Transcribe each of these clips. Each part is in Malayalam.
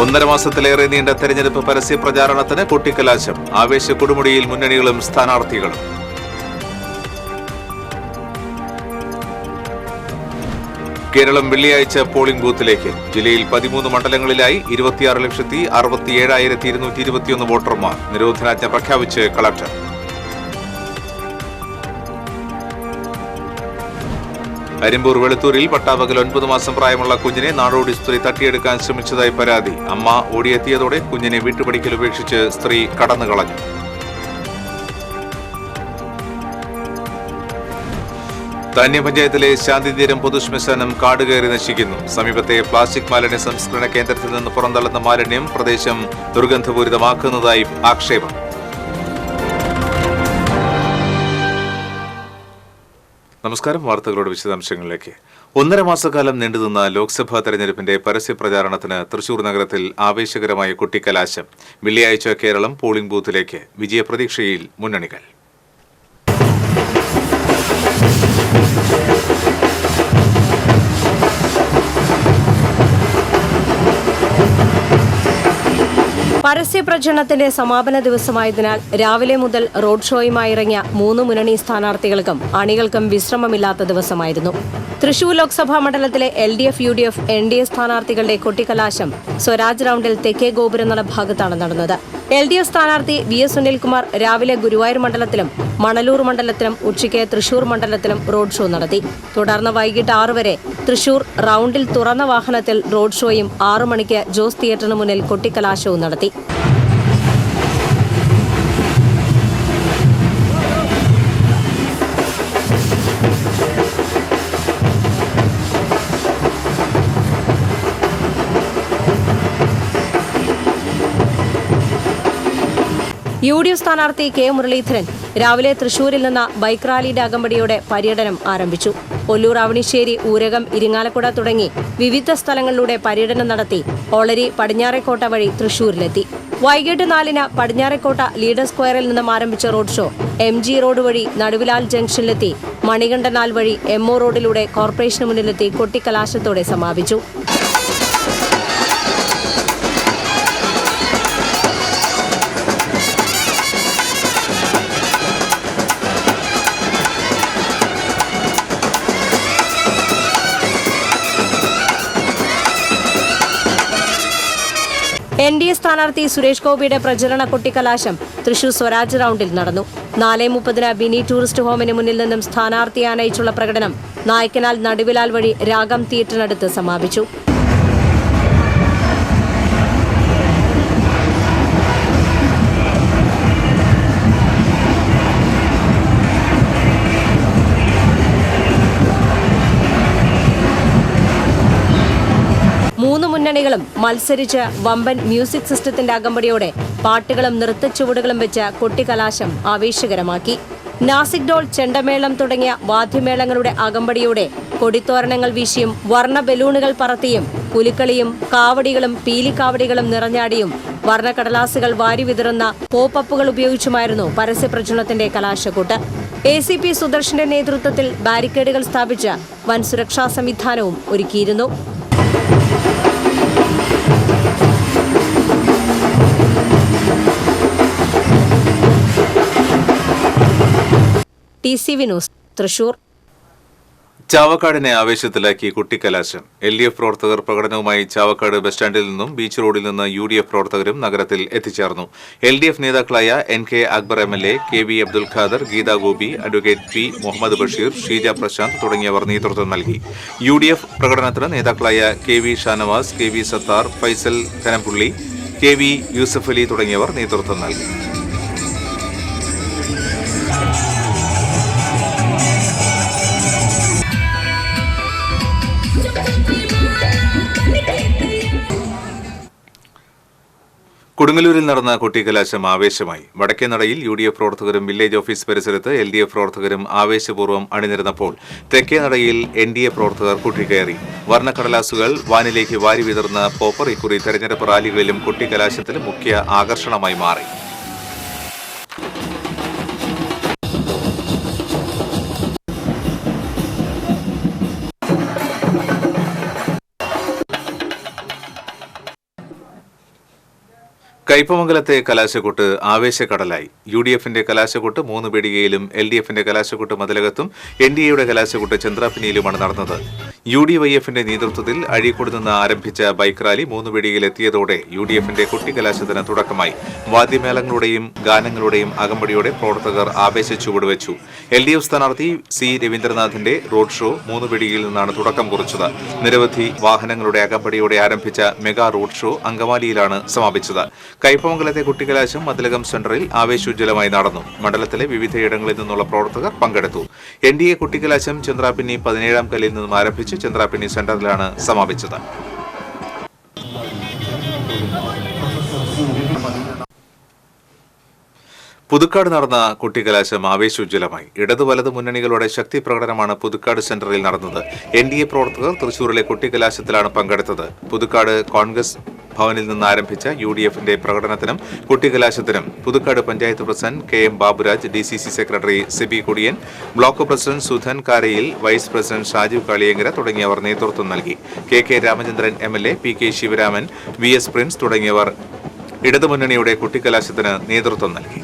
1.5 മാസത്തിലേറെ നീണ്ട തെരഞ്ഞെടുപ്പ് പരസ്യ പ്രചാരണത്തിന് കൊട്ടിക്കലാശം. ആവേശ കൊടുമുടിയിൽ മുന്നണികളും സ്ഥാനാർത്ഥികളും. കേരളം വെള്ളിയാഴ്ച പോളിംഗ് ബൂത്തിലേക്ക്. ജില്ലയിൽ 13 മണ്ഡലങ്ങളിലായി 26,67,221 വോട്ടർമാർ. നിരോധനാജ്ഞ പ്രഖ്യാപിച്ച് കളക്ടർ. അരിമ്പൂർ വെളുത്തൂരിൽ പട്ടാപകൽ 9 മാസം പ്രായമുള്ള കുഞ്ഞിനെ നാടോടി സ്ത്രീ തട്ടിയെടുക്കാൻ ശ്രമിച്ചതായി പരാതി. അമ്മ ഓടിയെത്തിയതോടെ കുഞ്ഞിനെ വീട്ടുപടിക്കൽ ഉപേക്ഷിച്ച് സ്ത്രീ കടന്നുകളഞ്ഞു. താന്യ പഞ്ചായത്തിലെ ശാന്തിതീരം പൊതുശ്മശാനം കാടുകയറി നശിക്കുന്നു. സമീപത്തെ പ്ലാസ്റ്റിക് മാലിന്യ സംസ്കരണ കേന്ദ്രത്തിൽ നിന്ന് പുറന്തള്ളുന്ന മാലിന്യം പ്രദേശം ദുർഗന്ധപൂരിതമാക്കുന്നതായി ആക്ഷേപം. നമസ്കാരം. വാർത്തകളുടെ വിശദാംശങ്ങളിലേക്ക്. 1.5 മാസക്കാലം നീണ്ടുനിന്ന ലോക്സഭാ തെരഞ്ഞെടുപ്പിന്റെ പരസ്യ പ്രചാരണത്തിന് തൃശൂർ നഗരത്തിൽ ആവേശകരമായ കൊട്ടിക്കലാശം. വെള്ളിയാഴ്ച കേരളം പോളിംഗ് ബൂത്തിലേക്ക്. വിജയപ്രതീക്ഷയിൽ മുന്നണികൾ. പരസ്യപ്രചരണത്തിന്റെ സമാപന ദിവസമായതിനാൽ രാവിലെ മുതൽ റോഡ് ഷോയുമായി ഇറങ്ങിയ 3 മുന്നണി സ്ഥാനാർത്ഥികൾക്കും അണികൾക്കും വിശ്രമമില്ലാത്ത ദിവസമായിരുന്നു. തൃശൂർ ലോക്സഭാ മണ്ഡലത്തിലെ LDF, UDF, NDA സ്ഥാനാർത്ഥികളുടെ കൊട്ടിക്കലാശം സ്വരാജ് റൌണ്ടിൽ തെക്കേ ഗോപുരനട ഭാഗത്താണ് നടന്നത്. LDF സ്ഥാനാർത്ഥി VS സുനിൽകുമാർ രാവിലെ ഗുരുവായൂർ മണ്ഡലത്തിലും മണലൂർ മണ്ഡലത്തിലും ഉച്ചയ്ക്ക് തൃശൂർ മണ്ഡലത്തിലും റോഡ് ഷോ നടത്തി. തുടർന്ന് വൈകിട്ട് 6 വരെ തൃശൂർ റൌണ്ടിൽ തുറന്ന വാഹനത്തിൽ റോഡ് ഷോയും 6 മണിക്ക് ജോസ് തിയേറ്ററിന് മുന്നിൽ കൊട്ടിക്കലാശവും നടത്തി. UDF സ്ഥാനാർത്ഥി K മുരളീധരൻ രാവിലെ തൃശൂരിൽ നിന്ന് ബൈക്ക് റാലിയുടെ അകമ്പടിയോടെ പര്യടനം ആരംഭിച്ചു. ഒല്ലൂർ, അവണിശ്ശേരി, ഊരകം, ഇരിങ്ങാലക്കുട തുടങ്ങി വിവിധ സ്ഥലങ്ങളിലൂടെ പര്യടനം നടത്തി ഓളരി പടിഞ്ഞാറേക്കോട്ട വഴി തൃശൂരിലെത്തി. വൈകിട്ട് 4-ന് പടിഞ്ഞാറേക്കോട്ട ലീഡർ സ്ക്വയറിൽ നിന്നും ആരംഭിച്ച റോഡ് ഷോ MG റോഡ് വഴി നടുവിലാൽ ജംഗ്ഷനിലെത്തി മണികണ്ഠനാൽ വഴി MO റോഡിലൂടെ കോർപ്പറേഷന് മുന്നിലെത്തി കൊട്ടിക്കലാശത്തോടെ സമാപിച്ചു. NDA സ്ഥാനാർത്ഥി സുരേഷ് ഗോപിയുടെ പ്രചരണ കൊട്ടിക്കലാശം തൃശൂർ സ്വരാജ് റൌണ്ടിൽ നടന്നു. 4:30-ന് ബിനി ടൂറിസ്റ്റ് ഹോമിന് മുന്നിൽ നിന്നും സ്ഥാനാർത്ഥിയെ ആനയിച്ചുള്ള പ്രകടനം നായ്ക്കനാൽ നടുവിലാൽ വഴി രാഗം തിയേറ്ററിനടുത്ത് സമാപിച്ചു. മുന്നണികളും മത്സരിച്ച് വമ്പൻ മ്യൂസിക് സിസ്റ്റത്തിന്റെ അകമ്പടിയോടെ പാട്ടുകളും നൃത്തച്ചുവടുകളും വെച്ച് കൊട്ടിക്കലാശം ആവേശകരമാക്കി. നാസിക് ഡോൾ, ചെണ്ടമേളം തുടങ്ങിയ വാദ്യമേളങ്ങളുടെ അകമ്പടിയോടെ കൊടിത്തോരണങ്ങൾ വീശിയും വർണ്ണ ബലൂണുകൾ പറത്തിയും പുലിക്കളിയും കാവടികളും പീലിക്കാവടികളും നിറഞ്ഞാടിയും വർണ്ണക്കടലാസുകൾ വാരി വിതറുന്ന പോപ്പപ്പുകൾ ഉപയോഗിച്ചുമായിരുന്നു പരസ്യപ്രചരണത്തിന്റെ കലാശക്കൂട്ട്. ACP സുദർശന്റെ നേതൃത്വത്തിൽ ബാരിക്കേഡുകൾ സ്ഥാപിച്ച് വൻ സുരക്ഷാ സംവിധാനവും ഒരുക്കിയിരുന്നു. TCV news, Thrissur. ചാവക്കാടിനെ ആവേശത്തിലാക്കി കുട്ടിക്കലാശം. LDF പ്രവർത്തകർ പ്രകടനവുമായി ചാവക്കാട് ബസ് സ്റ്റാൻഡിൽ നിന്നും ബീച്ച് റോഡിൽ നിന്ന് UDF പ്രവർത്തകരും നഗരത്തിൽ എത്തിച്ചേർന്നു. LDF നേതാക്കളായ NK Akbar MLA, KV Abdul Khader, Geetha Gopi, advocate P Muhammad Basheer, Sheeja Prashanth തുടങ്ങിയവർ നേതൃത്വം നൽകി. UDF പ്രകടനത്തിന് നേതാക്കളായ KV Shanavas, KV Sattar, Faisal കനംപുള്ളി, KV Yusuf Ali തുടങ്ങിയവർ നേതൃത്വം നൽകി. കൊടുങ്ങല്ലൂരിൽ നടന്ന കൊട്ടിക്കലാശം ആവേശമായി. വടക്കേനടയിൽ UDF പ്രവർത്തകരും വില്ലേജ് ഓഫീസ് പരിസരത്ത് LDF പ്രവർത്തകരും ആവേശപൂർവ്വം അണിനിരന്നപ്പോൾ തെക്കേനടയിൽ NDA പ്രവർത്തകർ കൊട്ടിക്കയറി. വർണ്ണക്കടലാസുകൾ വാനിലേക്ക് വാരി വിതർന്ന പോപ്പർ ഇക്കുറി തെരഞ്ഞെടുപ്പ് റാലികളിലും കൊട്ടിക്കലാശത്തിലും മുഖ്യ ആകർഷണമായി മാറി. കയ്പമംഗലത്തെ കലാശക്കൊട്ട് ആവേശക്കടലായി. UDFന്റെ കലാശക്കൊട്ട് 3 പീടികയിലും LDFന്റെ കലാശക്കൊട്ട് മതിലകത്തും NDAയുടെ കലാശക്കൊട്ട് ചന്ദ്രാപിനിയിലുമാണ് നടന്നത്. UDYFന്റെ നേതൃത്വത്തിൽ അഴീക്കോട് നിന്ന് ആരംഭിച്ച ബൈക്ക് റാലി 3 പീടികയിൽ എത്തിയതോടെ UDFന്റെ കുട്ടിക്കലാശത്തിന് തുടക്കമായി. വാദ്യമേളങ്ങളുടെയും ഗാനങ്ങളുടെയും അകമ്പടിയോടെ പ്രവർത്തകർ ആവേശ ചുവടുവെച്ചു. LDF സ്ഥാനാർത്ഥി C രവീന്ദ്രനാഥിന്റെ റോഡ് ഷോ 3 പീടികയിൽ നിന്നാണ് തുടക്കം കുറിച്ചത്. നിരവധി വാഹനങ്ങളുടെ അകമ്പടിയോടെ ആരംഭിച്ച മെഗാ റോഡ് ഷോ അങ്കമാലിയിലാണ് സമാപിച്ചത്. കയ്പമംഗലത്തെ കുട്ടിക്കലാശം മതിലകം സെന്ററിൽ ആവേശോജ്വലമായി നടന്നു. മണ്ഡലത്തിലെ വിവിധയിടങ്ങളിൽ നിന്നുള്ള പ്രവർത്തകർ പങ്കെടുത്തു. NDA കുട്ടിക്കലാശം ചന്ദ്രാപിന്നി 17ാം കല്ലിൽ നിന്നും ആരംഭിച്ച് ചന്ദ്രാപിന്നി സെന്ററിലാണ് സമാപിച്ചത്. പുതുക്കാട് നടന്ന കുട്ടിക്കലാശം ആവേശോജ്വലമായി. ഇടതു വലത് മുന്നണികളുടെ ശക്തി പ്രകടനമാണ് പുതുക്കാട് സെന്ററിൽ നടന്നത്. NDA പ്രവർത്തകർ തൃശൂരിലെ കുട്ടിക്കലാശത്തിലാണ് പങ്കെടുത്തത്. പുതുക്കാട് കോൺഗ്രസ് ഭവനിൽ നിന്ന് ആരംഭിച്ച UDFന്റെ പ്രകടനത്തിനും കുട്ടിക്കലാശത്തിനും പുതുക്കാട് panchayat president KM Baburaj, DCC secretary Sibi Kudiyan, block president Sudhan Karayil, vice president Shaju Kaliyankara തുടങ്ങിയവർ നേതൃത്വം നൽകി. KK Ramachandran MLA, PK Sivaraman, VS Prince തുടങ്ങിയവർ ഇടതുമുന്നണിയുടെ കുട്ടിക്കലാശത്തിന് നേതൃത്വം നൽകി.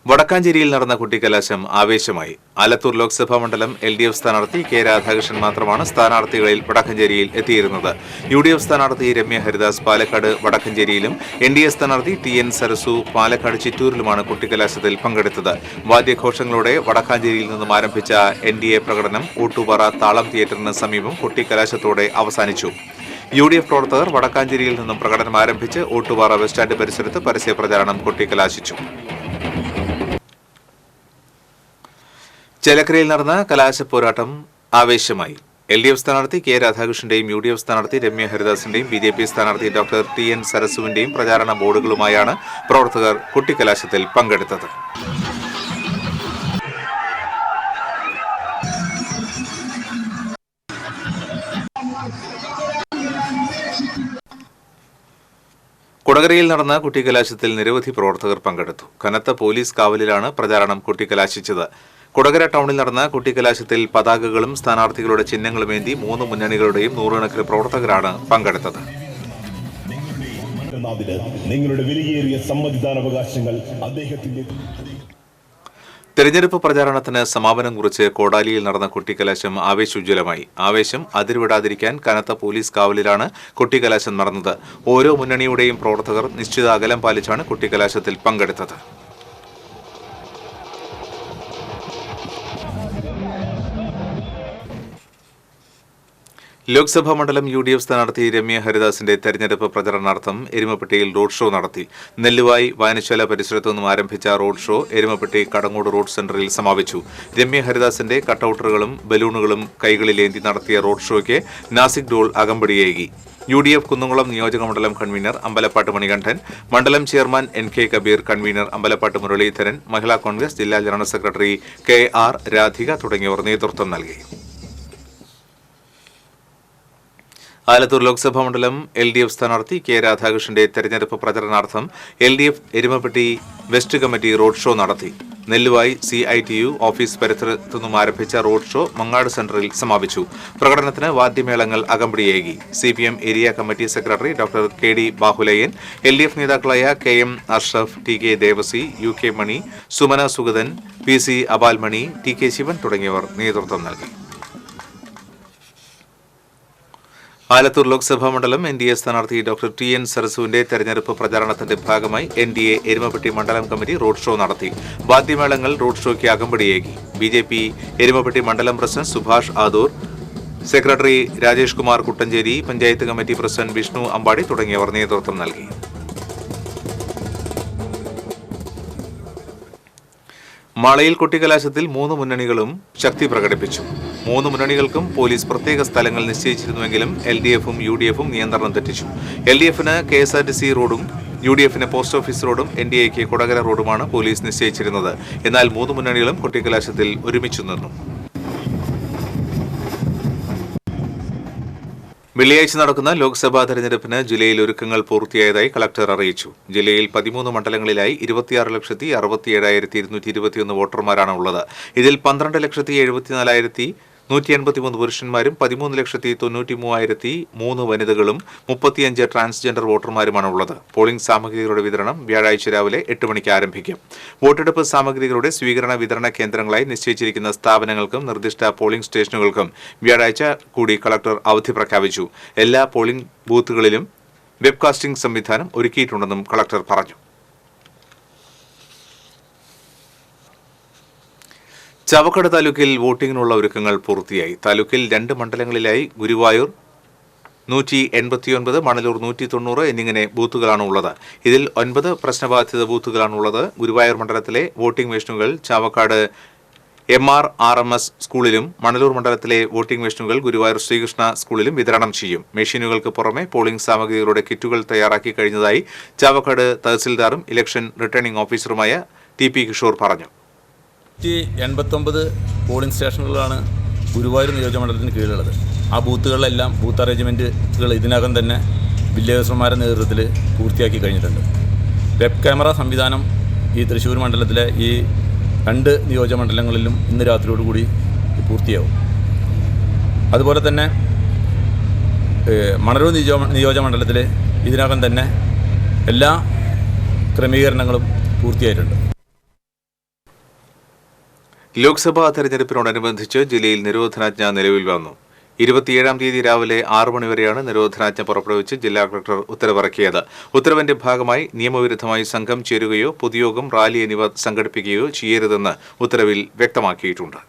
വടക്കാഞ്ചേരിയിൽ നടന്ന കുട്ടിക്കലാശം ആവേശമായി. ആലത്തൂർ ലോക്സഭാ മണ്ഡലം LDF സ്ഥാനാർത്ഥി K രാധാകൃഷ്ണൻ മാത്രമാണ് സ്ഥാനാർത്ഥികളിൽ വടക്കഞ്ചേരിയിൽ എത്തിയിരുന്നത്. UDF സ്ഥാനാർത്ഥി രമ്യ ഹരിദാസ് പാലക്കാട് വടക്കഞ്ചേരിയിലും NDA സ്ഥാനാർത്ഥി TN സരസു പാലക്കാട് ചിറ്റൂരിലുമാണ് കുട്ടിക്കലാശത്തിൽ പങ്കെടുത്തത്. വാദ്യഘോഷങ്ങളോടെ വടക്കാഞ്ചേരിയിൽ നിന്നും ആരംഭിച്ച NDA പ്രകടനം ഊട്ടുപാറ താളം തിയേറ്ററിന് സമീപം കുട്ടിക്കലാശത്തോടെ അവസാനിച്ചു. UDF പ്രവർത്തകർ വടക്കാഞ്ചേരിയിൽ നിന്നും പ്രകടനം ആരംഭിച്ച് ഊട്ടുപാറ ബസ് സ്റ്റാൻഡ് പരിസരത്ത് പരസ്യ പ്രചാരണം കുട്ടിക്കലാശിച്ചു. ചേലക്കരയിൽ നടന്ന കലാശപ്പോരാട്ടം ആവേശമായി. LDF സ്ഥാനാർത്ഥി K രാധാകൃഷ്ണന്റെയും UDF സ്ഥാനാർത്ഥി രമ്യ ഹരിദാസിന്റെയും BJP സ്ഥാനാർത്ഥി ഡോക്ടർ TN സരസുവിന്റെയും പ്രചാരണ ബോർഡുകളുമായാണ് പ്രവർത്തകർ കുട്ടിക്കലാശത്തിൽ പങ്കെടുത്തത്. കൊടകരയിൽ നടന്ന കുട്ടിക്കലാശത്തിൽ നിരവധി പ്രവർത്തകർ പങ്കെടുത്തു. കനത്ത പോലീസ് കാവലിലാണ് പ്രചാരണം കുട്ടിക്കലാശിച്ചത്. കൊടകര ടൗണിൽ നടന്ന കുട്ടിക്കലാശത്തിൽ പതാകകളും സ്ഥാനാർത്ഥികളുടെ ചിഹ്നങ്ങളുമേന്തി 3 മുന്നണികളുടെയും നൂറുകണക്കിന് പ്രവർത്തകരാണ് പങ്കെടുത്തത്. നിങ്ങളുടെ വിലയേറിയ സമ്മതിദാനാവകാശങ്ങൾ അദ്ദേഹത്തിന്റെ തെരഞ്ഞെടുപ്പ് പ്രചാരണത്തിന് സമാപനം കുറിച്ച് കോടാലിയിൽ നടന്ന കുട്ടിക്കലാശം ആവേശോജ്വലമായി. ആവേശം അതിരുവിടാതിരിക്കാൻ കനത്ത പോലീസ് കാവലിലാണ് കുട്ടിക്കലാശം നടന്നത്. ഓരോ മുന്നണിയുടെയും പ്രവർത്തകർ നിശ്ചിത അകലം പാലിച്ചാണ് കുട്ടിക്കലാശത്തിൽ പങ്കെടുത്തത്. ലോക്സഭാ മണ്ഡലം UDF സ്ഥാനാർത്ഥി രമ്യ ഹരിദാസിന്റെ തെരഞ്ഞെടുപ്പ് പ്രചരണാർത്ഥം എരുമപ്പെട്ടിയിൽ റോഡ് ഷോ നടത്തി. നെല്ലുവായി വായനശാല പരിസരത്തു നിന്നും ആരംഭിച്ച road show Erumappetty Kadangode road സെന്ററിൽ സമാപിച്ചു. രമ്യ ഹരിദാസിന്റെ കട്ടൌട്ടറുകളും ബലൂണുകളും കൈകളിലേന്തി നടത്തിയ റോഡ് ഷോയ്ക്ക് നാസിക് ഡോൾ അകമ്പടിയേകി. UDF കുന്നംകുളം നിയോജക മണ്ഡലം കൺവീനർ അമ്പലപ്പാട്ട് മണികണ്ഠൻ, മണ്ഡലം chairman NK Kabeer, convenor Ambalappattu Muraleedharan, Mahila Congress ജില്ലാ ജനറൽ സെക്രട്ടറി KR രാധിക തുടങ്ങിയവർ നേതൃത്വം നൽകി. ആലത്തൂർ ലോക്സഭാ മണ്ഡലം LDF സ്ഥാനാർത്ഥി K രാധാകൃഷ്ണന്റെ തെരഞ്ഞെടുപ്പ് പ്രചരണാർത്ഥം LDF Erumappetty west committee road show നടത്തി. നെല്ലുവായി CITU ഓഫീസ് പരിസരത്തു നിന്നും ആരംഭിച്ച റോഡ് ഷോ മങ്ങാട് സെന്ററിൽ സമാപിച്ചു. പ്രകടനത്തിന് വാദ്യമേളങ്ങൾ അകമ്പടിയേകി. CPM area committee secretary doctor KD Bahuleyan, LDF നേതാക്കളായ KM Ashraf, TK Devasi, UK Mani, Sumana Suganthan, PC Abalmani, TK Sivan തുടങ്ങിയവർ നേതൃത്വം നൽകി. ആലത്തൂർ ലോക്സഭാ മണ്ഡലം NDA സ്ഥാനാർത്ഥി ഡോക്ടർ TN സരസുവിന്റെ തെരഞ്ഞെടുപ്പ് പ്രചാരണത്തിന്റെ ഭാഗമായി NDA എരുമപ്പെട്ടി മണ്ഡലം കമ്മിറ്റി റോഡ് ഷോ നടത്തി. വാദ്യമേളങ്ങൾ റോഡ് ഷോയ്ക്ക് അകമ്പടിയേകി. BJP എരുമപ്പെട്ടി മണ്ഡലം president Subhash Adoor, secretary Rajesh Kumar Kuttanchery, panchayat committee president Vishnu Ambadi തുടങ്ങിയവർ നേതൃത്വം നൽകി. മാളയിൽ കുട്ടിക്കലാശത്തിൽ 3 മുന്നണികളും ശക്തി പ്രകടിപ്പിച്ചു. 3 മുന്നണികൾക്കും പോലീസ് പ്രത്യേക സ്ഥലങ്ങൾ നിശ്ചയിച്ചിരുന്നുവെങ്കിലും LDFും UDFും നിയന്ത്രണം തെറ്റിച്ചു. LDFന് KSRTC റോഡും UDFന് പോസ്റ്റ് ഓഫീസ് റോഡും NDAക്ക് കൊടകര റോഡുമാണ് പോലീസ് നിശ്ചയിച്ചിരുന്നത്. എന്നാൽ 3 മുന്നണികളും കുട്ടിക്കലാശത്തിൽ ഒരുമിച്ചു നിന്നു. വെള്ളിയാഴ്ച നടക്കുന്ന ലോക്സഭാ തെരഞ്ഞെടുപ്പിന് ജില്ലയിൽ ഒരുക്കങ്ങൾ പൂർത്തിയായതായി കളക്ടർ അറിയിച്ചു. ജില്ലയിൽ 13 മണ്ഡലങ്ങളിലായി 26,67,221 വോട്ടർമാരാണ് ഉള്ളത്. ഇതിൽ 12,74,1 183 പുരുഷന്മാരും 13,93,003 വനിതകളും 35 ട്രാൻസ്ജെൻഡർ വോട്ടർമാരുമാണുള്ളത്. പോളിംഗ് സാമഗ്രികളുടെ വിതരണം വ്യാഴാഴ്ച രാവിലെ 8 മണിക്ക് ആരംഭിക്കും. വോട്ടെടുപ്പ് സാമഗ്രികളുടെ സ്വീകരണ വിതരണ കേന്ദ്രങ്ങളായി നിശ്ചയിച്ചിരിക്കുന്ന സ്ഥാപനങ്ങൾക്കും നിർദ്ദിഷ്ട പോളിംഗ് സ്റ്റേഷനുകൾക്കും വ്യാഴാഴ്ച കൂടി കളക്ടർ അവധി പ്രഖ്യാപിച്ചു. എല്ലാ പോളിംഗ് ബൂത്തുകളിലും വെബ്കാസ്റ്റിംഗ് സംവിധാനം ഒരുക്കിയിട്ടുണ്ടെന്നും കളക്ടർ പറഞ്ഞു. ചാവക്കാട് താലൂക്കിൽ വോട്ടിംഗിനുള്ള ഒരുക്കങ്ങൾ പൂർത്തിയായി. താലൂക്കിൽ 2 മണ്ഡലങ്ങളിലായി ഗുരുവായൂർ 189, മണലൂർ 190 എന്നിങ്ങനെ ബൂത്തുകളാണ് ഉള്ളത്. ഇതിൽ 9 പ്രശ്നബാധിത ബൂത്തുകളാണുള്ളത്. ഗുരുവായൂർ മണ്ഡലത്തിലെ വോട്ടിംഗ് മെഷീനുകൾ ചാവക്കാട് MRRMS സ്കൂളിലും മണലൂർ മണ്ഡലത്തിലെ വോട്ടിംഗ് മെഷീനുകൾ ഗുരുവായൂർ ശ്രീകൃഷ്ണ സ്കൂളിലും വിതരണം ചെയ്യും. മെഷീനുകൾക്ക് പുറമെ പോളിംഗ് സാമഗ്രികളുടെ കിറ്റുകൾ തയ്യാറാക്കി കഴിഞ്ഞതായി ചാവക്കാട് തഹസിൽദാറും ഇലക്ഷൻ റിട്ടേണിംഗ് ഓഫീസറുമായ TP കിഷോർ പറഞ്ഞു. 189 പോളിംഗ് സ്റ്റേഷനുകളാണ് ഗുരുവായൂർ നിയോജകമണ്ഡലത്തിന് കീഴിലുള്ളത്. ആ ബൂത്തുകളിലെല്ലാം ബൂത്ത് അറേഞ്ച്മെൻറ്റുകൾ ഇതിനകം തന്നെ വില്ലേജ് ഓഫീസർമാരുടെ നേതൃത്വത്തിൽ പൂർത്തിയാക്കി കഴിഞ്ഞിട്ടുണ്ട്. വെബ് ക്യാമറ സംവിധാനം ഈ തൃശ്ശൂർ മണ്ഡലത്തിലെ ഈ 2 നിയോജകമണ്ഡലങ്ങളിലും ഇന്ന് രാത്രിയോടുകൂടി പൂർത്തിയാവും. അതുപോലെ തന്നെ മണലൂർ നിയോജകമണ്ഡലത്തിൽ ഇതിനകം തന്നെ എല്ലാ ക്രമീകരണങ്ങളും പൂർത്തിയായിട്ടുണ്ട്. ലോക്സഭാ തെരഞ്ഞെടുപ്പിനോടനുബന്ധിച്ച് ജില്ലയിൽ നിരോധനാജ്ഞ നിലവിൽ വന്നു. 27-ാം തീയതി രാവിലെ 6 മണിവരെയാണ് നിരോധനാജ്ഞ പുറപ്പെടുവിച്ച് ജില്ലാ കളക്ടർ ഉത്തരവിറക്കിയത്. ഉത്തരവിന്റെ ഭാഗമായി നിയമവിരുദ്ധമായി സംഘം ചേരുകയോ പൊതുയോഗം, റാലി എന്നിവ സംഘടിപ്പിക്കുകയോ ചെയ്യരുതെന്ന് ഉത്തരവിൽ വ്യക്തമാക്കിയിട്ടുണ്ട്.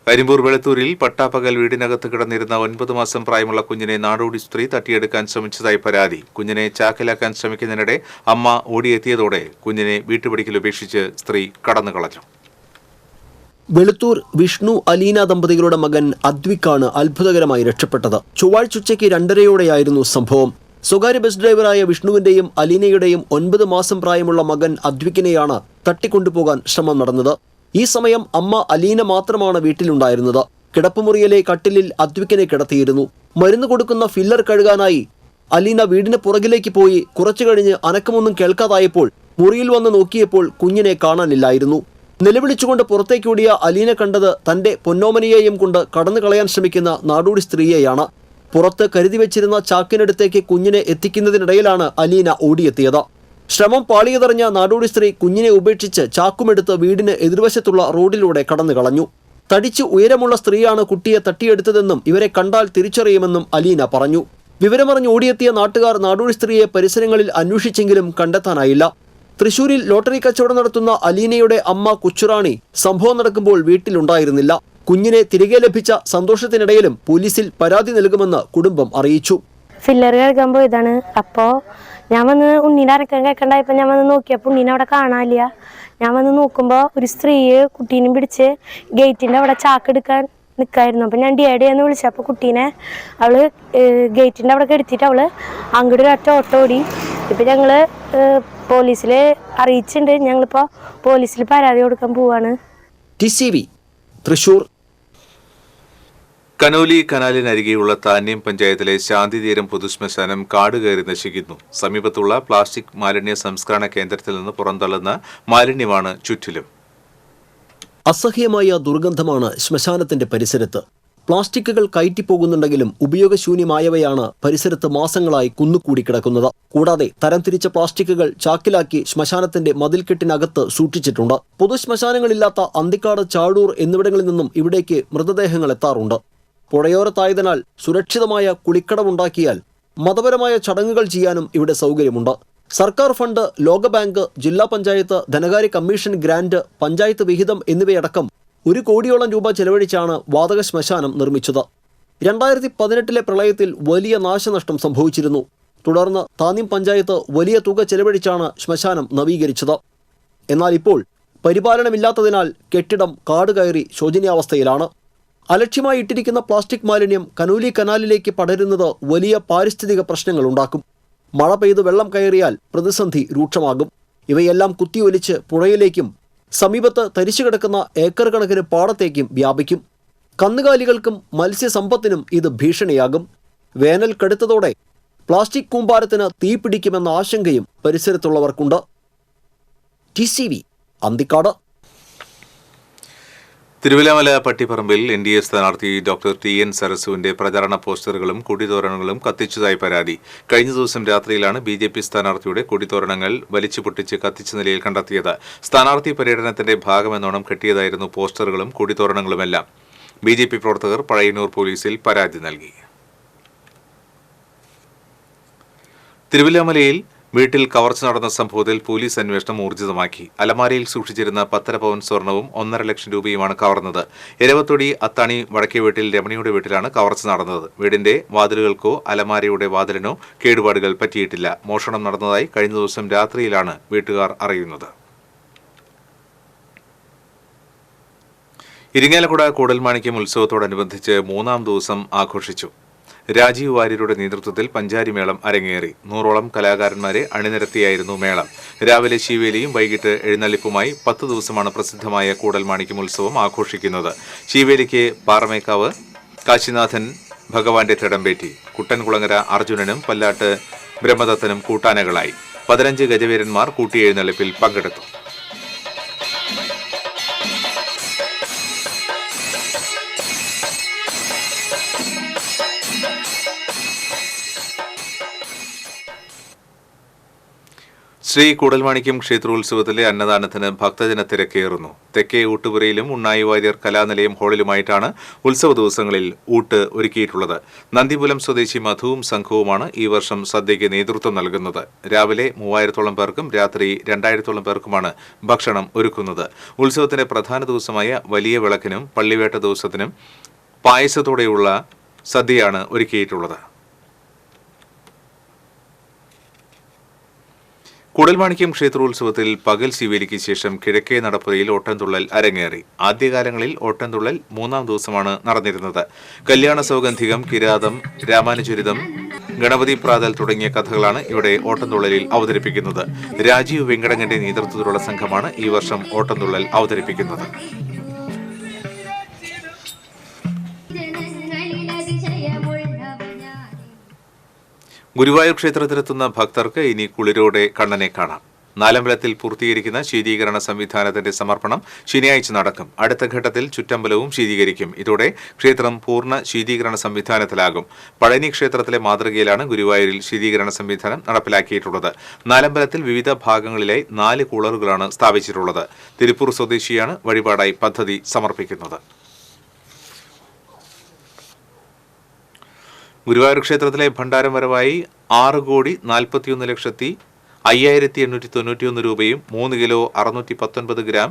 കരിമ്പൂർ വെളുത്തൂരിൽ പട്ടാപ്പകൽ വീടിനകത്ത് കിടന്നിരുന്ന 9 മാസം പ്രായമുള്ള കുഞ്ഞിനെ നാടോടി സ്ത്രീ തട്ടിയെടുക്കാൻ ശ്രമിച്ചതായി പരാതി. കുഞ്ഞിനെ ചാക്കിലാക്കാൻ ശ്രമിക്കുന്നതിനിടെ അമ്മ ഓടിയെത്തിയതോടെ കുഞ്ഞിനെ വീട്ടുപടിക്കൽ ഉപേക്ഷിച്ച് സ്ത്രീ കടന്നുകളഞ്ഞു. വെളുത്തൂർ വിഷ്ണു അലീന ദമ്പതികളുടെ മകൻ അദ്വിക്കാണ് അത്ഭുതകരമായി രക്ഷപ്പെട്ടത്. ചൊവ്വാഴ്ച ഉച്ചയ്ക്ക് 2:30യോടെയായിരുന്നു സംഭവം. സ്വകാര്യ ബസ് ഡ്രൈവറായ വിഷ്ണുവിന്റെയും അലീനയുടെയും 9 മാസം പ്രായമുള്ള മകൻ അദ്വിക്കിനെയാണ് തട്ടിക്കൊണ്ടുപോകാൻ ശ്രമം നടന്നത്. ഈ സമയം അമ്മ അലീന മാത്രമാണ് വീട്ടിലുണ്ടായിരുന്നത്. കിടപ്പുമുറിയിലെ കട്ടിലിൽ അദ്വിക്കിനെ കിടത്തിയിരുന്നു. മരുന്ന് കൊടുക്കുന്ന ഫില്ലർ കഴുകാനായി അലീന വീടിന് പുറകിലേക്ക് പോയി. കുറച്ചു കഴിഞ്ഞ് അനക്കമൊന്നും കേൾക്കാതായപ്പോൾ മുറിയിൽ വന്ന് നോക്കിയപ്പോൾ കുഞ്ഞിനെ കാണാനില്ലായിരുന്നു. നിലവിളിച്ചുകൊണ്ട് പുറത്തേക്കോടിയ അലീന കണ്ടത് തന്റെ പൊന്നോമനയെയും കൊണ്ട് കടന്നു കളയാൻ ശ്രമിക്കുന്ന നാടോടി സ്ത്രീയെയാണ്. പുറത്ത് കരുതി വെച്ചിരുന്ന ചാക്കിനടുത്തേക്ക് കുഞ്ഞിനെ എത്തിക്കുന്നതിനിടയിലാണ് അലീന ഓടിയെത്തിയത്. ശ്രമം പാളിയതറിഞ്ഞ നാടോടി സ്ത്രീ കുഞ്ഞിനെ ഉപേക്ഷിച്ച് ചാക്കുമെടുത്ത് വീടിന് എതിർവശത്തുള്ള റോഡിലൂടെ കടന്നു കളഞ്ഞു. തടിച്ചു ഉയരമുള്ള സ്ത്രീയാണ് കുട്ടിയെ തട്ടിയെടുത്തതെന്നും ഇവരെ കണ്ടാൽ തിരിച്ചറിയുമെന്നും അലീന പറഞ്ഞു. വിവരമറിഞ്ഞ് ഓടിയെത്തിയ നാട്ടുകാർ നാടോടി സ്ത്രീയെ പരിസരങ്ങളിൽ അന്വേഷിച്ചെങ്കിലും കണ്ടെത്താനായില്ല. തൃശൂരിൽ ലോട്ടറി കച്ചവടം നടത്തുന്ന അലീനയുടെ അമ്മ കൊച്ചുറാണി സംഭവം നടക്കുമ്പോൾ വീട്ടിലുണ്ടായിരുന്നില്ല. കുഞ്ഞിനെ തിരികെ ലഭിച്ച സന്തോഷത്തിനിടയിലും പോലീസിൽ പരാതി നൽകുമെന്ന് കുടുംബം അറിയിച്ചു. ഫില്ലർ കേൾക്കാൻ പോയതാണ്. അപ്പോൾ ഞാൻ വന്ന് ഉണ്ണീനെ അരക്കാൻ കേൾക്കണ്ടായപ്പോൾ ഞാൻ വന്ന് നോക്കിയപ്പോൾ ഉണ്ണീനെ അവിടെ കാണാനില്ല. ഞാൻ വന്ന് നോക്കുമ്പോൾ ഒരു സ്ത്രീ കുട്ടീനെ പിടിച്ച് ഗേറ്റിൻ്റെ അവിടെ ചാക്കെടുക്കാൻ നിൽക്കായിരുന്നു. അപ്പോൾ ഞാൻ ഡിയാഡിയെന്ന് വിളിച്ചപ്പോൾ കുട്ടീനെ അവള് ഗേറ്റിൻ്റെ അവിടെ കെടുത്തിട്ട് അവള് അങ്ങോട്ട് ഒരു ഒറ്റ ഓട്ടോ ഓടി. ഇപ്പം ഞങ്ങൾ പോലീസിൽ അറിയിച്ചിട്ടുണ്ട്. ഞങ്ങളിപ്പോൾ പോലീസിൽ പരാതി കൊടുക്കാൻ പോവാണ്. TCV തൃശൂർ. കനോലി കനാലിനരികെയുള്ള താന്യം പഞ്ചായത്തിലെ ശാന്തിതീരം പൊതുശ്മശാനം കാട് കയറി നശിക്കുന്നു. സമീപത്തുള്ള പ്ലാസ്റ്റിക് മാലിന്യ സംസ്കരണ കേന്ദ്രത്തിൽ നിന്ന് പുറന്തള്ളുന്ന മാലിന്യമാണ് ചുറ്റിലും. അസഹ്യമായ ദുർഗന്ധമാണ് ശ്മശാനത്തിന്റെ പരിസരത്ത്. പ്ലാസ്റ്റിക്കുകൾ കയറ്റിപ്പോകുന്നുണ്ടെങ്കിലും ഉപയോഗശൂന്യമായവയാണ് പരിസരത്ത് മാസങ്ങളായി കുന്നുകൂടി കിടക്കുന്നത്. കൂടാതെ തരംതിരിച്ച പ്ലാസ്റ്റിക്കുകൾ ചാക്കിലാക്കി ശ്മശാനത്തിന്റെ മതിൽക്കെട്ടിനകത്ത് സൂക്ഷിച്ചിട്ടുണ്ട്. പൊതുശ്മശാനങ്ങളില്ലാത്ത അന്തിക്കാട്, ചാഴൂർ എന്നിവിടങ്ങളിൽ നിന്നും ഇവിടേക്ക് മൃതദേഹങ്ങൾ എത്താറുണ്ട്. പുഴയോരത്തായതിനാൽ സുരക്ഷിതമായ കുളിക്കടമുണ്ടാക്കിയാൽ മതപരമായ ചടങ്ങുകൾ ചെയ്യാനും ഇവിടെ സൗകര്യമുണ്ട്. സർക്കാർ ഫണ്ട്, ലോകബാങ്ക്, ജില്ലാ പഞ്ചായത്ത്, ധനകാര്യ കമ്മീഷൻ ഗ്രാന്റ്, പഞ്ചായത്ത് വിഹിതം എന്നിവയടക്കം 1 കോടിയോളം രൂപ ചെലവഴിച്ചാണ് വാതക ശ്മശാനം നിർമ്മിച്ചത്. 2018 പ്രളയത്തിൽ വലിയ നാശനഷ്ടം സംഭവിച്ചിരുന്നു. തുടർന്ന് താന്യം പഞ്ചായത്ത് വലിയ തുക ചെലവഴിച്ചാണ് ശ്മശാനം നവീകരിച്ചത്. എന്നാൽ ഇപ്പോൾ പരിപാലനമില്ലാത്തതിനാൽ കെട്ടിടം കാടുകയറി ശോചനീയാവസ്ഥയിലാണ്. അലക്ഷ്യമായി ഇട്ടിരിക്കുന്ന പ്ലാസ്റ്റിക് മാലിന്യം കനോലി കനാലിലേക്ക് പടരുന്നത് വലിയ പാരിസ്ഥിതിക പ്രശ്നങ്ങളുണ്ടാക്കും. മഴ പെയ്ത് വെള്ളം കയറിയാൽ പ്രതിസന്ധി രൂക്ഷമാകും. ഇവയെല്ലാം കുത്തിയൊലിച്ച് പുഴയിലേക്കും സമീപത്ത് തരിച്ചുകിടക്കുന്ന ഏക്കർ കണക്കിന് പാടത്തേക്കും വ്യാപിക്കും. കന്നുകാലികൾക്കും മത്സ്യസമ്പത്തിനും ഇത് ഭീഷണിയാകും. വേനൽ കടുത്തതോടെ പ്ലാസ്റ്റിക് കൂമ്പാരത്തിന് തീപിടിക്കുമെന്ന ആശങ്കയും പരിസരത്തുള്ളവർക്കുണ്ട്. TCV അന്തിക്കാട്. തിരുവല്ലാമല പട്ടിപ്പറമ്പിൽ NDA സ്ഥാനാർത്ഥി ഡോക്ടർ TN സരസുവിന്റെ പ്രചാരണ പോസ്റ്ററുകളും കൊടിതോരണങ്ങളും കത്തിച്ചതായി പരാതി. കഴിഞ്ഞ ദിവസം രാത്രിയിലാണ് BJP സ്ഥാനാർത്ഥിയുടെ കൊടിതോരണങ്ങൾ വലിച്ചുപൊട്ടിച്ച് കത്തിച്ച നിലയിൽ കണ്ടെത്തിയത്. സ്ഥാനാർത്ഥി പര്യടനത്തിന്റെ ഭാഗമെന്നോണം കെട്ടിയതായിരുന്നു പോസ്റ്ററുകളും കൊടിതോരണങ്ങളുമെല്ലാം. BJP പ്രവർത്തകർ പഴയന്നൂർ പോലീസിൽ പരാതി നൽകി. തിരുവല്ലാമലയിൽ വീട്ടിൽ കവർച്ച നടന്ന സംഭവത്തിൽ പോലീസ് അന്വേഷണം ഊർജിതമാക്കി. അലമാരയിൽ സൂക്ഷിച്ചിരുന്ന 10 പവൻ സ്വർണവും 1.5 ലക്ഷം രൂപയുമാണ് കവർന്നത്. എരവത്തൊടി അത്താണി വടക്കേ വീട്ടിൽ രമണിയുടെ വീട്ടിലാണ് കവർച്ച നടന്നത്. വീടിന്റെ വാതിലുകൾക്കോ അലമാരയുടെ വാതിലിനോ കേടുപാടുകൾ പറ്റിയിട്ടില്ല. മോഷണം നടന്നതായി കഴിഞ്ഞ ദിവസം രാത്രിയിലാണ് വീട്ടുകാർ അറിയുന്നത്. ഇരിങ്ങാലക്കുട കൂടൽമാണിക്യം ഉത്സവത്തോടനുബന്ധിച്ച് 3ാം ദിവസം ആഘോഷിച്ചു. രാജീവ് വാര്യരുടെ നേതൃത്വത്തിൽ പഞ്ചാരിമേളം അരങ്ങേറി. 100ഓളം കലാകാരന്മാരെ അണിനിരത്തിയായിരുന്നു മേളം. രാവിലെ ശീവേലിയും വൈകിട്ട് എഴുന്നള്ളിപ്പുമായി 10 ദിവസമാണ് പ്രസിദ്ധമായ കൂടൽമാണിക്യം ഉത്സവം ആഘോഷിക്കുന്നത്. ശീവേലിക്ക് പാറമേക്കാവ് കാശിനാഥൻ ഭഗവാന്റെ തിടമ്പേറ്റി. കുട്ടൻകുളങ്ങര അർജുനനും പല്ലാട്ട് ബ്രഹ്മദത്തനും കൂട്ടാനകളായി. 15 ഗജവീരന്മാർ കൂട്ടിയെഴുന്നള്ളിപ്പിൽ പങ്കെടുത്തു. ശ്രീ കൂടൽമാണിക്യം ക്ഷേത്രോത്സവത്തിലെ അന്നദാനത്തിന് ഭക്തജന തിരക്കേറുന്നു. തെക്കേ ഊട്ടുപുരയിലും ഉണ്ണായി വാര്യർ കലാനിലയം ഹാളിലുമായിട്ടാണ് ഉത്സവ ദിവസങ്ങളിൽ ഊട്ട് ഒരുക്കിയിട്ടുള്ളത്. നന്ദിപുലം സ്വദേശി മധുവും സംഘവുമാണ് ഈ വർഷം സദ്യയ്ക്ക് നേതൃത്വം നൽകുന്നത്. രാവിലെ 3000ഓളം പേർക്കും രാത്രി 2000ഓളം പേർക്കുമാണ് ഭക്ഷണം ഒരുക്കുന്നത്. ഉത്സവത്തിന്റെ പ്രധാന ദിവസമായ വലിയ വിളക്കിനും പള്ളിവേട്ട ദിവസത്തിനും പായസത്തോടെയുള്ള സദ്യയാണ് ഒരുക്കിയിട്ടുള്ളത്. കൂടൽമാണിക്യം ക്ഷേത്രോത്സവത്തിൽ പകൽ ശിവേലിക്ക് ശേഷം കിഴക്കേ നടപ്പുരയിൽ ഓട്ടംതുള്ളൽ അരങ്ങേറി. ആദ്യകാലങ്ങളിൽ ഓട്ടംതുള്ളൽ 3ാം ദിവസമാണ് നടന്നിരുന്നത്. കല്യാണ സൗഗന്ധികം, കിരാതം, രാമാനുചരിതം, ഗണപതി പ്രാതൽ തുടങ്ങിയ കഥകളാണ് ഇവിടെ ഓട്ടംതുള്ളലിൽ അവതരിപ്പിക്കുന്നത്. രാജീവ് വെങ്കടങ്ങന്റെ നേതൃത്വത്തിലുള്ള സംഘമാണ് ഈ വർഷം ഓട്ടംതുള്ളൽ അവതരിപ്പിക്കുന്നത്. ഗുരുവായൂർ ക്ഷേത്രത്തിലെത്തുന്ന ഭക്തർക്ക് ഇനി കുളിരോടെ കണ്ണനെ കാണാം. നാലമ്പലത്തിൽ പൂർത്തീകരിക്കുന്ന ശീതീകരണ സംവിധാനത്തിന്റെ സമർപ്പണം ശനിയാഴ്ച നടക്കും. അടുത്ത ഘട്ടത്തിൽ ചുറ്റമ്പലവും ശീതീകരിക്കും. ഇതോടെ ക്ഷേത്രം പൂർണ്ണ ശീതീകരണ സംവിധാനത്തിലാകും. പഴനി ക്ഷേത്രത്തിലെ മാതൃകയിലാണ് ഗുരുവായൂരിൽ ശീതീകരണ സംവിധാനം നടപ്പിലാക്കിയിട്ടുള്ളത്. നാലമ്പലത്തിൽ വിവിധ ഭാഗങ്ങളിലായി 4 കൂളറുകളാണ് സ്ഥാപിച്ചിട്ടുള്ളത്. തിരുപ്പൂർ സ്വദേശിയാണ് വഴിപാടായി പദ്ധതി സമർപ്പിക്കുന്നത്. ഗുരുവായൂർ ക്ഷേത്രത്തിലെ ഭണ്ഡാരം വരവായി 6,41,05,891 രൂപയും 3 കിലോ 619 ഗ്രാം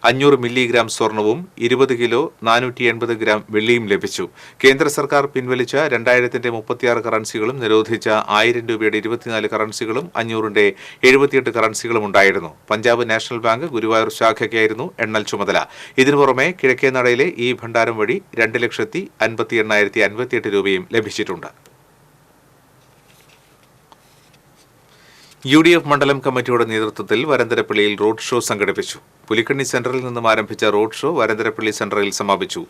500 മില്ലിഗ്രാം സ്വർണവും 20 കിലോ 480 ഗ്രാം വെള്ളിയും ലഭിച്ചു. കേന്ദ്ര സർക്കാർ പിൻവലിച്ച 2000ന്റെ 36 കറൻസികളും നിരോധിച്ച 1000 രൂപയുടെ 24 കറൻസികളും 500ന്റെ 78 കറൻസികളും ഉണ്ടായിരുന്നു. പഞ്ചാബ് നാഷണൽ ബാങ്ക് ഗുരുവായൂർ ശാഖയ്ക്കായിരുന്നു എണ്ണൽ ചുമതല. ഇതിനു പുറമെ കിഴക്കേനടയിലെ ഈ ഭണ്ഡാരം വഴി 2,58,058 രൂപയും ലഭിച്ചിട്ടുണ്ട്. UDF മണ്ഡലം കമ്മിറ്റിയുടെ നേതൃത്വത്തിൽ വരന്തരപ്പള്ളിയിൽ റോഡ് ഷോ സംഘടിപ്പിച്ചു. പുലിക്കണ്ണി സെന്ററിൽ നിന്നും ആരംഭിച്ച റോഡ് ഷോ വരന്തരപ്പള്ളി സെന്ററിൽ സമാപിച്ചു.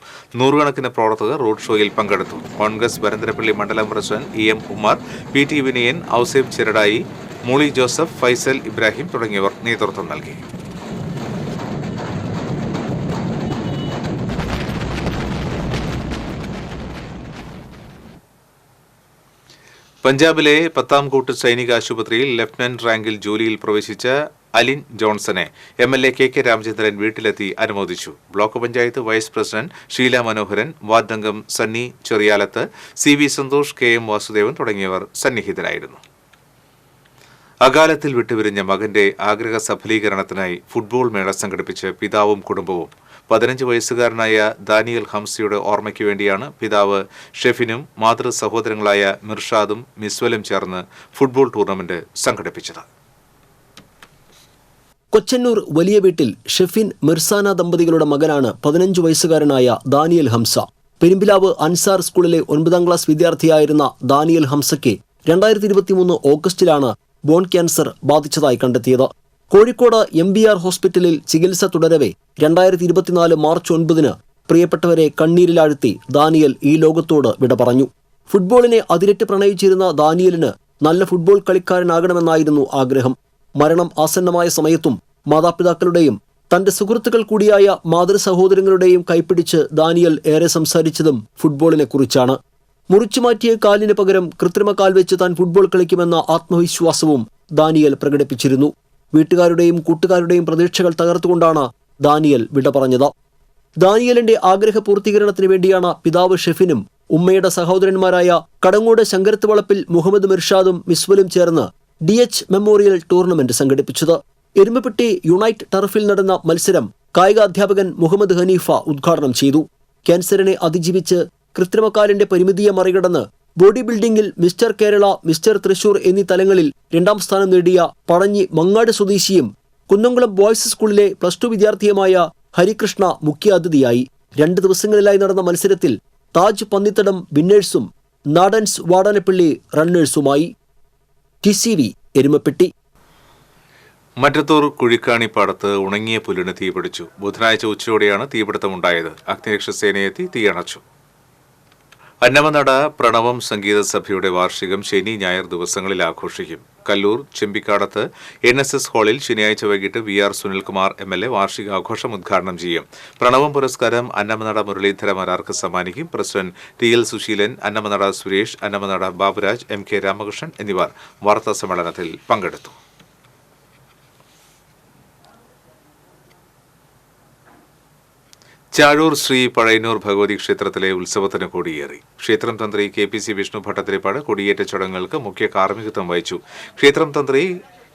100 പ്രവർത്തകർ റോഡ് ഷോയിൽ പങ്കെടുത്തു. കോൺഗ്രസ് വരന്തരപ്പള്ളി മണ്ഡലം president EM Umar, PT Vinayan, Ouseph Chiradai, Mooli Joseph, Faisal Ibrahim തുടങ്ങിയവർ നേതൃത്വം നൽകി. പഞ്ചാബിലെ പത്താംകോട്ട് സൈനിക ആശുപത്രിയിൽ ലഫ്റ്റനന്റ് റാങ്കിൽ ജോലിയിൽ പ്രവേശിച്ച അലിൻ ജോൺസനെ MLA KK രാമചന്ദ്രൻ വീട്ടിലെത്തി അനുമോദിച്ചു. Block panchayat vice president Sheela Manoharan, ward അംഗം സണ്ണി ചെറിയാലത്ത്, CV സന്തോഷ്, KM വാസുദേവൻ തുടങ്ങിയവർ സന്നിഹിതരായിരുന്നു. അകാലത്തിൽ വിട്ടുപിരിഞ്ഞ മകന്റെ ആഗ്രഹ സഫലീകരണത്തിനായി ഫുട്ബോൾ മേള സംഘടിപ്പിച്ച് പിതാവും കുടുംബവും. 15 വയസ്സുകാരനായ ദാനിയൽ ഹംസയുടെ ഓർമ്മയ്ക്ക് വേണ്ടിയാണ് പിതാവ് ഷെഫിനും മാതൃ സഹോദരങ്ങളായ മിർഷാദും മിസ്വലും ചേർന്ന് ഫുട്ബോൾ ടൂർണമെന്റ് സംഘടിപ്പിച്ചത്. കൊച്ചന്നൂർ വലിയ വീട്ടിൽ ഷെഫിൻ മിർസാന ദമ്പതികളുടെ മകനാണ് 15 വയസ്സുകാരനായ ദാനിയൽ ഹംസ. പെരുമ്പിലാവ് അൻസാർ സ്കൂളിലെ 9ാം ക്ലാസ് വിദ്യാർത്ഥിയായിരുന്ന ദാനിയൽ ഹംസയ്ക്ക് 2023 ഓഗസ്റ്റിലാണ് ബോൺ ക്യാൻസർ ബാധിച്ചതായി കണ്ടെത്തിയത്. കോഴിക്കോട് MBR ഹോസ്പിറ്റലിൽ ചികിത്സ തുടരവെ 2024 മാർച്ച് 9 പ്രിയപ്പെട്ടവരെ കണ്ണീരിലാഴ്ത്തി ദാനിയൽ ഈ ലോകത്തോട് വിട പറഞ്ഞു. ഫുട്ബോളിനെ അതിരറ്റ് പ്രണയിച്ചിരുന്ന ദാനിയലിന് നല്ല ഫുട്ബോൾ കളിക്കാരനാകണമെന്നായിരുന്നു ആഗ്രഹം. മരണം ആസന്നമായ സമയത്തും മാതാപിതാക്കളുടെയും തന്റെ സുഹൃത്തുക്കൾ കൂടിയായ മാതൃസഹോദരങ്ങളുടെയും കൈപ്പിടിച്ച് ദാനിയൽ ഏറെ സംസാരിച്ചതും ഫുട്ബോളിനെ കുറിച്ചാണ്. മുറിച്ചുമാറ്റിയ കാലിന് പകരം കൃത്രിമ കാൽ വെച്ച് താൻ ഫുട്ബോൾ കളിക്കുമെന്ന ആത്മവിശ്വാസവും ദാനിയൽ പ്രകടിപ്പിച്ചിരുന്നു. വീട്ടുകാരുടെയും കൂട്ടുകാരുടെയും പ്രതീക്ഷകൾ തകർത്തുകൊണ്ടാണ് ദാനിയൽ വിട പറഞ്ഞത്. ദാനിയലിന്റെ ആഗ്രഹ പൂർത്തീകരണത്തിന് വേണ്ടിയാണ് പിതാവ് ഷെഫിനും ഉമ്മയുടെ സഹോദരന്മാരായ കടങ്ങോട് ശങ്കരത്ത് വളപ്പിൽ മുഹമ്മദ് മിർഷാദും മിസ്വലും ചേർന്ന് DH മെമ്മോറിയൽ ടൂർണമെന്റ് സംഘടിപ്പിച്ചത്. എരുമപ്പെട്ടി യുണൈറ്റ് ടർഫിൽ നടന്ന മത്സരം കായികാധ്യാപകൻ മുഹമ്മദ് ഹനീഫ ഉദ്ഘാടനം ചെയ്തു. ക്യാൻസറിനെ അതിജീവിച്ച് കൃത്രിമക്കാലിന്റെ പരിമിതിയെ മറികടന്ന് ബോഡി ബിൽഡിംഗിൽ മിസ്റ്റർ കേരള, മിസ്റ്റർ തൃശൂർ എന്നീ തലങ്ങളിൽ 2ാം സ്ഥാനം നേടിയ പഴഞ്ഞി മങ്ങാട് സ്വദേശിയും കുന്നംകുളം ബോയ്സ് സ്കൂളിലെ +2 വിദ്യാർത്ഥിയുമായ ഹരികൃഷ്ണ മുഖ്യ അതിഥിയായി. 2 ദിവസങ്ങളിലായി നടന്ന മത്സരത്തിൽ താജ് പന്നിത്തടം വിന്നേഴ്സും നാടൻസ് വാടാനപ്പള്ളി റണ്ണേഴ്സുമായി. TCV എരുമപ്പെട്ടി. മറ്റത്തൂർ കുഴിക്കാണിപ്പാടത്ത് ഉണങ്ങിയ പുല്ലിന് തീപിടിച്ചു. ബുധനാഴ്ച ഉച്ചയോടെയാണ് തീപിടുത്തമുണ്ടായത്. അഗ്നിരക്ഷാസേനയെത്തി തീയണച്ചു. അന്നമനട പ്രണവം സംഗീത സഭയുടെ വാർഷികം ശനി ഞായർ ദിവസങ്ങളിൽ ആഘോഷിക്കും. കല്ലൂർ ചെമ്പിക്കാടത്ത് NSS ഹാളിൽ ശനിയാഴ്ച വൈകിട്ട് VR സുനിൽകുമാർ MLA വാർഷികാഘോഷം ഉദ്ഘാടനം ചെയ്യും. പ്രണവം പുരസ്കാരം അന്നമനട മുരളീധര മരാർക്ക് സമ്മാനിക്കും. President TL Suseelan, Annamanada Suresh, Annamanada Baburaj, MK Ramakrishnan എന്നിവർ വാർത്താസമ്മേളനത്തിൽ പങ്കെടുത്തു. ചാഴൂർ ശ്രീ പഴയന്നൂർ ഭഗവതി ക്ഷേത്രത്തിലെ ഉത്സവത്തിന് കൊടിയേറി. ക്ഷേത്രം തന്ത്രി KPC വിഷ്ണു ഭട്ടത്തിരിപ്പാട് കൊടിയേറ്റ ചടങ്ങുകൾക്ക് മുഖ്യ കാർമ്മികത്വം വഹിച്ചു. ക്ഷേത്രം തന്ത്രി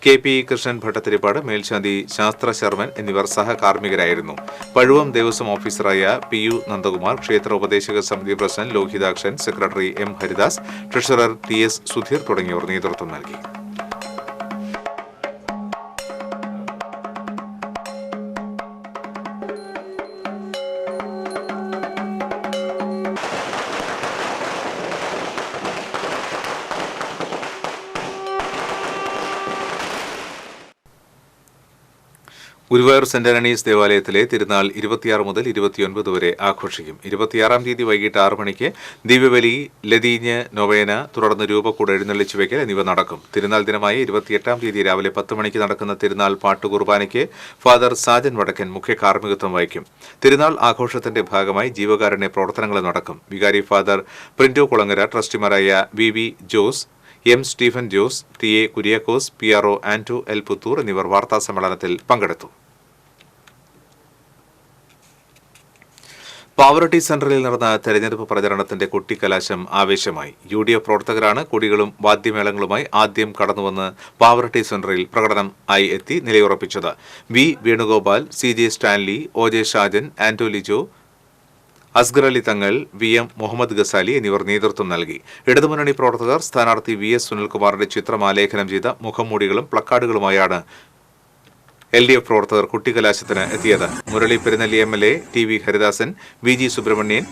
KP കൃഷ്ണൻ ഭട്ടത്തിരിപ്പാട്, മേൽശാന്തി ശാസ്ത്ര ശർമ്മൻ എന്നിവർ സഹകാർമ്മികരായിരുന്നു. പഴുവം ദേവസ്വം ഓഫീസറായ PU നന്ദകുമാർ, ക്ഷേത്ര ഉപദേശക സമിതി president Lohithakshan, secretary M Haridas, treasurer TS Sudheer തുടങ്ങിയവർ നേതൃത്വം നൽകി. ഗുരുവായൂർ സെന്റ് ആന്റണീസ് ദേവാലയത്തിലെ തിരുനാൾ 26 മുതൽ 29 വരെ ആഘോഷിക്കും. 26-ാം തീയതി വൈകിട്ട് 6 മണിക്ക് ദിവ്യബലി, ലതീഞ്ഞ്, നൊവേന, തുടർന്ന് രൂപക്കൂട് എഴുന്നള്ളിച്ചു വയ്ക്കൽ എന്നിവ നടക്കും. തിരുനാൾ ദിനമായ 28-ാം തീയതി രാവിലെ 10 മണിക്ക് നടക്കുന്ന തിരുനാൾ പാട്ടുകുർബാനയ്ക്ക് ഫാദർ സാജൻ വടക്കൻ മുഖ്യ കാർമ്മികത്വം വഹിക്കും. തിരുനാൾ ആഘോഷത്തിന്റെ ഭാഗമായി ജീവകാരുണ്യ പ്രവർത്തനങ്ങൾ നടക്കും. വികാരി ഫാദർ പ്രിന്റോ കുളങ്ങര, ട്രസ്റ്റിമാരായ VV Jose, M Stephen Jose, TA Kuriakose, PRO Anto L Puthur എന്നിവർ വാർത്താസമ്മേളനത്തിൽ പങ്കെടുത്തു. പാവറട്ടി സെന്ററിൽ നടന്ന തെരഞ്ഞെടുപ്പ് പ്രചരണത്തിന്റെ കുട്ടിക്കലാശം ആവേശമായി. UDF പ്രവർത്തകരാണ് കൊടികളും വാദ്യമേളങ്ങളുമായി ആദ്യം കടന്നുവന്ന് പാവറട്ടി സെന്ററിൽ പ്രകടനം ആയി എത്തി നിലയുറപ്പിച്ചത്. V Venugopal, CJ Stanley, OJ Shajan, Anto Lijo, Asgar Ali Thangal, VM Muhammad Ghazali എന്നിവർ നേതൃത്വം നൽകി. ഇടതുമുന്നണി പ്രവർത്തകർ സ്ഥാനാർത്ഥി VS സുനിൽകുമാറിന്റെ ചിത്രം ആലേഖനം ചെയ്ത മുഖംമൂടികളും പ്ലക്കാർഡുകളുമായാണ് LDF പ്രവർത്തകർ കുട്ടിക്കലാശത്തിന് എത്തിയത്. Murali Perunnelli MLA, TV Haridasan, VG Subrahmanyan,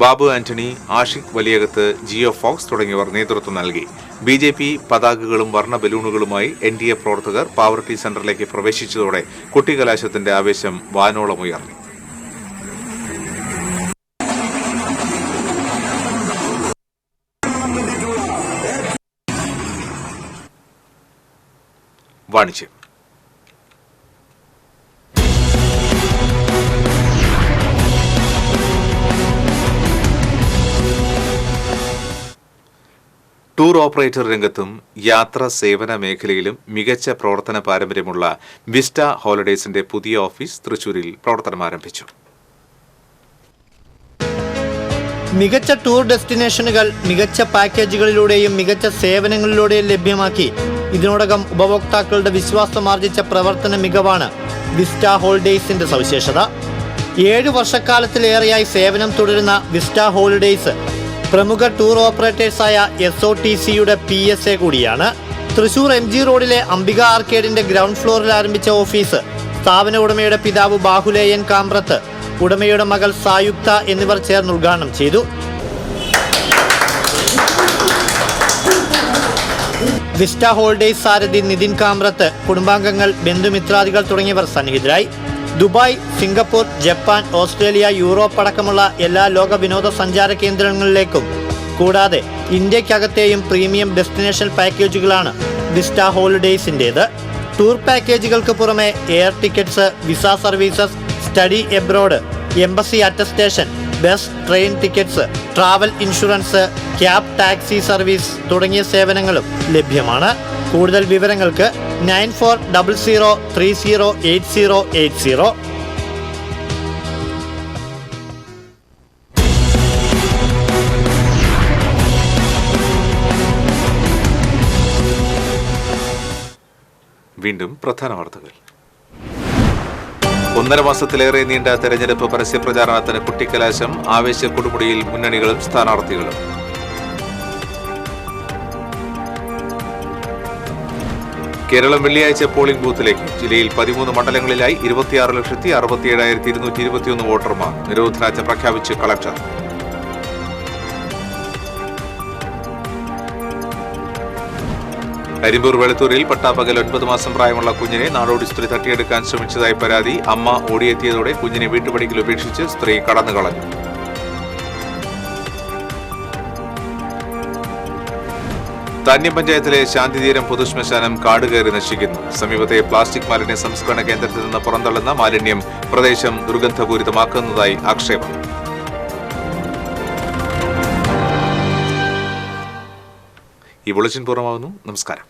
Babu Antony, Ashiq Valiyakath, Jio Fox തുടങ്ങിയവർ നേതൃത്വം നൽകി. BJP പതാകകളും വർണ്ണ ബലൂണുകളുമായി NDA പ്രവർത്തകർ പാവറട്ടി സെന്ററിലേക്ക് പ്രവേശിച്ചതോടെ കുട്ടിക്കലാശത്തിന്റെ ആവേശം വാനോളമുയർന്നു. വാണിജ്യം. ടൂർ ഓപ്പറേറ്റർ രംഗത്തും യാത്രാ സേവന മേഖലയിലും മികച്ച പ്രവർത്തന പാരമ്പര്യമുള്ള വിസ്റ്റ ഹോളിഡേയ്സിന്റെ പുതിയ ഓഫീസ് തൃശൂരിൽ പ്രവർത്തനം ആരംഭിച്ചു. മികച്ച ടൂർ ഡെസ്റ്റിനേഷനുകൾ മികച്ച പാക്കേജുകളിലൂടെയും മികച്ച സേവനങ്ങളിലൂടെയും ലഭ്യമാക്കി ഇതിനോടകം ഉപഭോക്താക്കളുടെ വിശ്വാസമാർജിച്ച പ്രവർത്തന മികവാണ് വിസ്റ്റ ഹോളിഡേയ്സിന്റെ സവിശേഷത. 7 വർഷക്കാലത്തിലേറെയായി സേവനം തുടരുന്ന വിസ്റ്റ ഹോളിഡേയ്സ് പ്രമുഖ ടൂർ ഓപ്പറേറ്റേഴ്സായ SOTCയുടെ PSA കൂടിയാണ്. തൃശൂർ MG റോഡിലെ അംബിക ആർക്കേഡിന്റെ ഗ്രൗണ്ട് ഫ്ലോറിൽ ആരംഭിച്ച ഓഫീസ് സ്ഥാപന ഉടമയുടെ പിതാവ് ബാഹുലേയൻ കാമ്പ്രത്ത്, ഉടമയുടെ മകൾ സായുക്ത എന്നിവർ ചേർന്ന് ഉദ്ഘാടനം ചെയ്തു. വിസ്റ്റ ഹോളിഡേയ്സ് സാരഥി നിതിൻ കാമ്രത്ത്, കുടുംബാംഗങ്ങൾ, ബന്ധുമിത്രാദികൾ തുടങ്ങിയവർ സന്നിഹിതരായി. Dubai, Singapore, Japan, Australia, Europe അടക്കമുള്ള എല്ലാ ലോക വിനോദസഞ്ചാര കേന്ദ്രങ്ങളിലേക്കും കൂടാതെ ഇന്ത്യക്കകത്തെയും പ്രീമിയം ഡെസ്റ്റിനേഷൻ പാക്കേജുകളാണ് വിസ്റ്റ ഹോളിഡേയ്സിൻ്റേത്. ടൂർ പാക്കേജുകൾക്ക് പുറമെ air tickets, visa services, study abroad, embassy attestation, bus, train tickets, travel insurance, cab taxi service തുടങ്ങിയ സേവനങ്ങളും ലഭ്യമാണ്. കൂടുതൽ വിവരങ്ങൾക്ക് 9400308080. വീണ്ടും പ്രധാന വാർത്തകൾ. 1.5 മാസത്തിലേറെ നീണ്ട തെരഞ്ഞെടുപ്പ് പരസ്യപ്രചാരണത്തിന് കുട്ടിക്കലാശം. ആവേശ കൊടുമുടിയിൽ മുന്നണികളും സ്ഥാനാർത്ഥികളും. കേരളം വെള്ളിയാഴ്ച പോളിംഗ് ബൂത്തിലേക്ക്. ജില്ലയിൽ 13 മണ്ഡലങ്ങളിലായി 26,67,221 വോട്ടർമാർ. നിരോധനാജ്ഞ പ്രഖ്യാപിച്ച് കളക്ടർ. അരിമ്പൂർ വെളുത്തൂരിൽ പട്ടാപ്പകൽ 9 മാസം പ്രായമുള്ള കുഞ്ഞിനെ നാടോടി സ്ത്രീ തട്ടിയെടുക്കാൻ ശ്രമിച്ചതായി പരാതി. അമ്മ ഓടിയെത്തിയതോടെ കുഞ്ഞിനെ വീട്ടുപടിക്കൽ ഉപേക്ഷിച്ച് സ്ത്രീ കടന്നുകളഞ്ഞു. താന്യം പഞ്ചായത്തിലെ ശാന്തിതീരം പൊതുശ്മശാനം കാടുകയറി നശിക്കുന്നു. സമീപത്തെ പ്ലാസ്റ്റിക് മാലിന്യ സംസ്കരണ കേന്ദ്രത്തിൽ നിന്ന് പുറന്തള്ളുന്ന മാലിന്യം പ്രദേശം ദുർഗന്ധപൂരിതമാക്കുന്നതായി ആക്ഷേപം. ഈ ബുള്ളറ്റിൻ പൂർണ്ണമാകുന്നു. നമസ്കാരം.